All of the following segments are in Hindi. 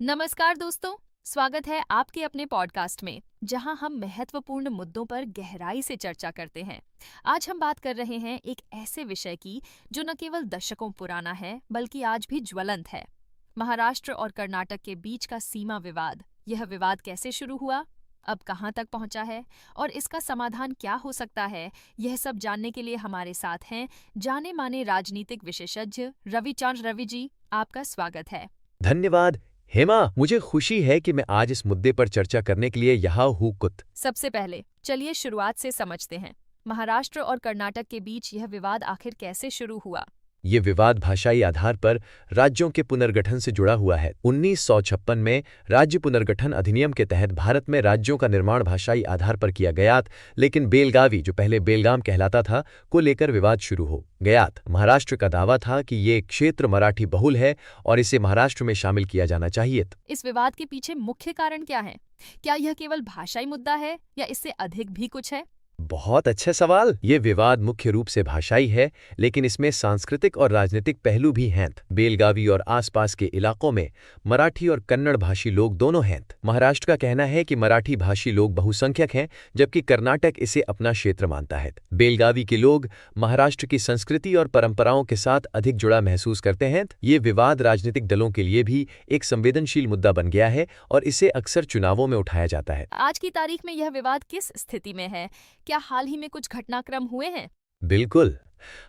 नमस्कार दोस्तों, स्वागत है आपके अपने पॉडकास्ट में जहां हम महत्वपूर्ण मुद्दों पर गहराई से चर्चा करते हैं। आज हम बात कर रहे हैं एक ऐसे विषय की जो न केवल दशकों पुराना है बल्कि आज भी ज्वलंत है। महाराष्ट्र और कर्नाटक के बीच का सीमा विवाद। यह विवाद कैसे शुरू हुआ, अब कहां तक पहुंचा है और इसका समाधान क्या हो सकता है, यह सब जानने के लिए हमारे साथ हैं जाने माने राजनीतिक विशेषज्ञ रविचंद्र। रवि जी, आपका स्वागत है। धन्यवाद हेमा, मुझे खुशी है कि मैं आज इस मुद्दे पर चर्चा करने के लिए यहाँ हूँ। सबसे पहले चलिए शुरुआत से समझते हैं। महाराष्ट्र और कर्नाटक के बीच यह विवाद आखिर कैसे शुरू हुआ? ये विवाद भाषाई आधार पर राज्यों के पुनर्गठन से जुड़ा हुआ है। 1956 में राज्य पुनर्गठन अधिनियम के तहत भारत में राज्यों का निर्माण भाषाई आधार पर किया गया, लेकिन बेलगावी, जो पहले बेलगाम कहलाता था, को लेकर विवाद शुरू हो गया। महाराष्ट्र का दावा था कि ये क्षेत्र मराठी बहुल है और इसे महाराष्ट्र में शामिल किया जाना चाहिए। इस विवाद के पीछे मुख्य कारण क्या है? क्या यह केवल भाषाई मुद्दा है या इससे अधिक भी कुछ है? बहुत अच्छा सवाल। ये विवाद मुख्य रूप से भाषाई है, लेकिन इसमें सांस्कृतिक और राजनीतिक पहलू भी हैं। बेलगावी और आसपास के इलाकों में मराठी और कन्नड़ भाषी लोग दोनों हैं। महाराष्ट्र का कहना है कि मराठी भाषी लोग बहुसंख्यक हैं, जबकि कर्नाटक इसे अपना क्षेत्र मानता है। बेलगावी के लोग महाराष्ट्र की संस्कृति और परंपराओं के साथ अधिक जुड़ा महसूस करते हैं। ये विवाद राजनीतिक दलों के लिए भी एक संवेदनशील मुद्दा बन गया है और इसे अक्सर चुनावों में उठाया जाता है। आज की तारीख में यह विवाद किस स्थिति में है? क्या हाल ही में कुछ घटनाक्रम हुए हैं? बिल्कुल।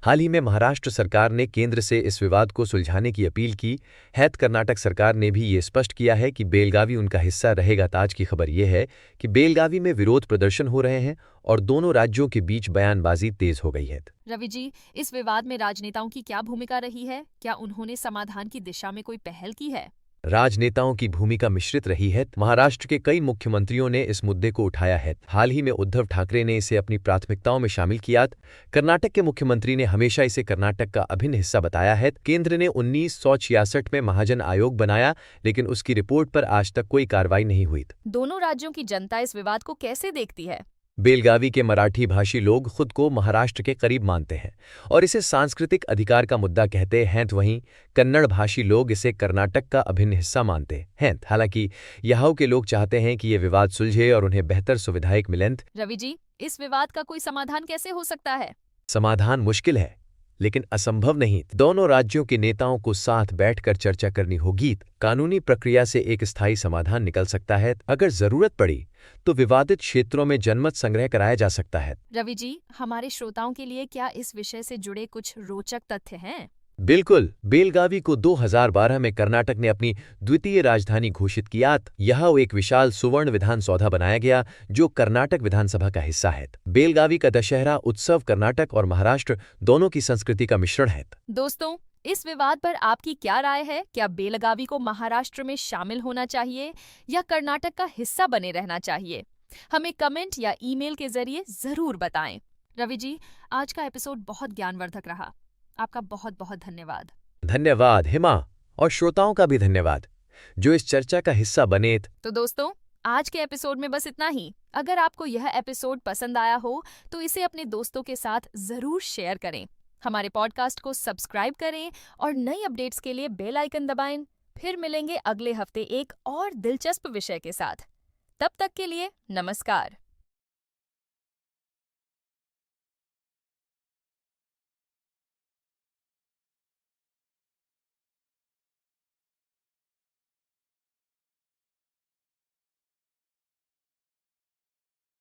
हाल ही में महाराष्ट्र सरकार ने केंद्र से इस विवाद को सुलझाने की अपील की है। कर्नाटक सरकार ने भी ये स्पष्ट किया है कि बेलगावी उनका हिस्सा रहेगा। ताज की खबर यह है कि बेलगावी में विरोध प्रदर्शन हो रहे हैं और दोनों राज्यों के बीच बयानबाजी तेज हो गई है। रवि जी, इस विवाद में राजनेताओं की क्या भूमिका रही है? क्या उन्होंने समाधान की दिशा में कोई पहल की है? राजनेताओं की भूमिका मिश्रित रही है। महाराष्ट्र के कई मुख्यमंत्रियों ने इस मुद्दे को उठाया है। हाल ही में उद्धव ठाकरे ने इसे अपनी प्राथमिकताओं में शामिल किया। कर्नाटक के मुख्यमंत्री ने हमेशा इसे कर्नाटक का अभिन्न हिस्सा बताया है। केंद्र ने 1966 में महाजन आयोग बनाया, लेकिन उसकी रिपोर्ट पर आज तक कोई कार्रवाई नहीं हुई। दोनों राज्यों की जनता इस विवाद को कैसे देखती है? बेलगावी के मराठी भाषी लोग खुद को महाराष्ट्र के करीब मानते हैं और इसे सांस्कृतिक अधिकार का मुद्दा कहते हैं, तो वहीं कन्नड़ भाषी लोग इसे कर्नाटक का अभिन्न हिस्सा मानते हैं। हालांकि यहाँ के लोग चाहते हैं कि ये विवाद सुलझे और उन्हें बेहतर सुविधाएं मिलें। रवि जी, इस विवाद का कोई समाधान कैसे हो सकता है? समाधान मुश्किल है, लेकिन असंभव नहीं। दोनों राज्यों के नेताओं को साथ बैठकर चर्चा करनी होगी। कानूनी प्रक्रिया से एक स्थायी समाधान निकल सकता है। अगर जरूरत पड़ी तो विवादित क्षेत्रों में जनमत संग्रह कराया जा सकता है। रवि जी, हमारे श्रोताओं के लिए क्या इस विषय से जुड़े कुछ रोचक तथ्य हैं? बिल्कुल। बेलगावी को 2012 में कर्नाटक ने अपनी द्वितीय राजधानी घोषित किया। यहाँ एक विशाल सुवर्ण विधान सौधा बनाया गया जो कर्नाटक विधानसभा का हिस्सा है। बेलगावी का दशहरा उत्सव कर्नाटक और महाराष्ट्र दोनों की संस्कृति का मिश्रण है। दोस्तों, इस विवाद पर आपकी क्या राय है? क्या बेलगावी को महाराष्ट्र में शामिल होना चाहिए या कर्नाटक का हिस्सा बने रहना चाहिए? हमें कमेंट या ईमेल के जरिए जरूर बताएं। रवि जी, आज का एपिसोड बहुत ज्ञानवर्धक रहा। आपका बहुत बहुत धन्यवाद। धन्यवाद हिमा, और श्रोताओं का भी धन्यवाद जो इस चर्चा का हिस्सा बने। तो दोस्तों, आज के एपिसोड में बस इतना ही। अगर आपको यह एपिसोड पसंद आया हो तो इसे अपने दोस्तों के साथ जरूर शेयर करें। हमारे पॉडकास्ट को सब्सक्राइब करें और नई अपडेट्स के लिए बेल आइकन दबाएं। फिर मिलेंगे अगले हफ्ते एक और दिलचस्प विषय के साथ। तब तक के लिए नमस्कार।